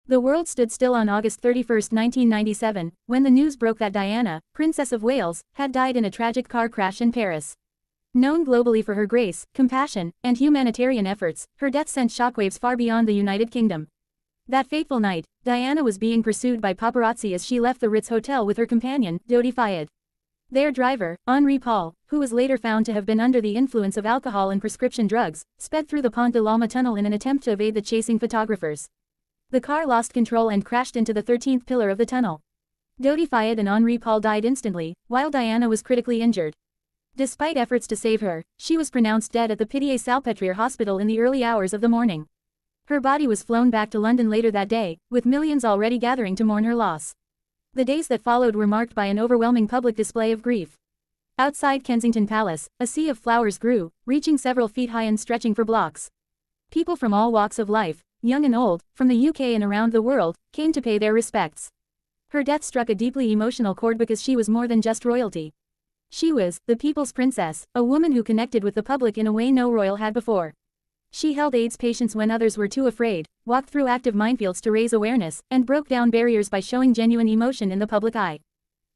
The world stood still on August 31, 1997, when the news broke that Diana, Princess of Wales, had died in a tragic car crash in Paris. Known globally for her grace, compassion, and humanitarian efforts, her death sent shockwaves far beyond the United Kingdom. That fateful night, Diana was being pursued by paparazzi as she left the Ritz Hotel with her companion, Dodi Fayed. Their driver, Henri Paul, who was later found to have been under the influence of alcohol and prescription drugs, sped through the Pont de l'Alma tunnel in an attempt to evade the chasing photographers. The car lost control and crashed into the 13th pillar of the tunnel. Dodi Fayed and Henri Paul died instantly, while Diana was critically injured. Despite efforts to save her, she was pronounced dead at the Pitié-Salpêtrière hospital in the early hours of the morning. Her body was flown back to London later that day, with millions already gathering to mourn her loss. The days that followed were marked by an overwhelming public display of grief. Outside Kensington Palace, a sea of flowers grew, reaching several feet high and stretching for blocks. People from all walks of life, young and old, from the UK and around the world, came to pay their respects. Her death struck a deeply emotional chord because she was more than just royalty. She was the people's princess, a woman who connected with the public in a way no royal had before. She held AIDS patients when others were too afraid, walked through active minefields to raise awareness, and broke down barriers by showing genuine emotion in the public eye.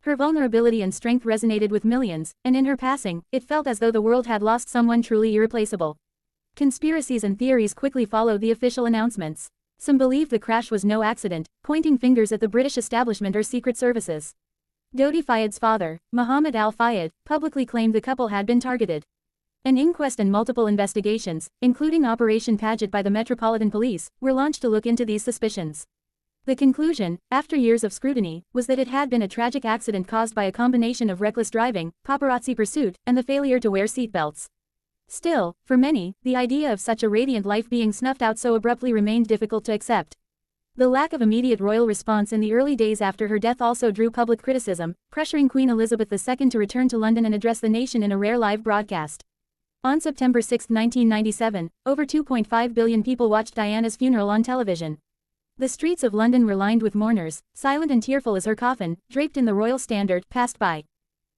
Her vulnerability and strength resonated with millions, and in her passing, it felt as though the world had lost someone truly irreplaceable. Conspiracies and theories quickly followed the official announcements. Some believed the crash was no accident, pointing fingers at the British establishment or secret services. Dodi Fayed's father, Mohammed Al Fayed, publicly claimed the couple had been targeted. An inquest and multiple investigations, including Operation Paget by the Metropolitan Police, were launched to look into these suspicions. The conclusion, after years of scrutiny, was that it had been a tragic accident caused by a combination of reckless driving, paparazzi pursuit, and the failure to wear seatbelts. Still, for many, the idea of such a radiant life being snuffed out so abruptly remained difficult to accept. The lack of immediate royal response in the early days after her death also drew public criticism, pressuring Queen Elizabeth II to return to London and address the nation in a rare live broadcast. On September 6, 1997, over 2.5 billion people watched Diana's funeral on television. The streets of London were lined with mourners, silent and tearful as her coffin, draped in the royal standard, passed by.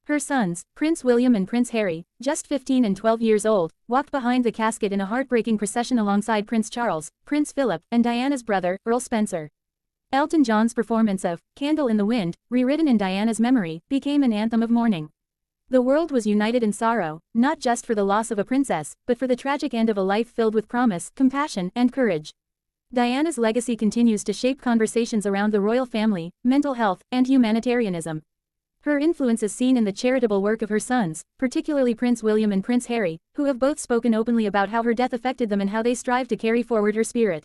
Her sons, Prince William and Prince Harry, just 15 and 12 years old, walked behind the casket in a heartbreaking procession alongside Prince Charles, Prince Philip, and Diana's brother, Earl Spencer. Elton John's performance of Candle in the Wind, rewritten in Diana's memory, became an anthem of mourning. The world was united in sorrow, not just for the loss of a princess, but for the tragic end of a life filled with promise, compassion, and courage. Diana's legacy continues to shape conversations around the royal family, mental health, and humanitarianism. Her influence is seen in the charitable work of her sons, particularly Prince William and Prince Harry, who have both spoken openly about how her death affected them and how they strive to carry forward her spirit.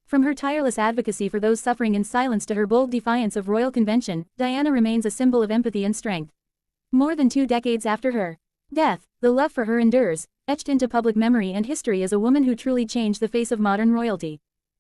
From her tireless advocacy for those suffering in silence to her bold defiance of royal convention, Diana remains a symbol of empathy and strength. More than 2 decades after her death, the love for her endures, etched into public memory and history as a woman who truly changed the face of modern royalty.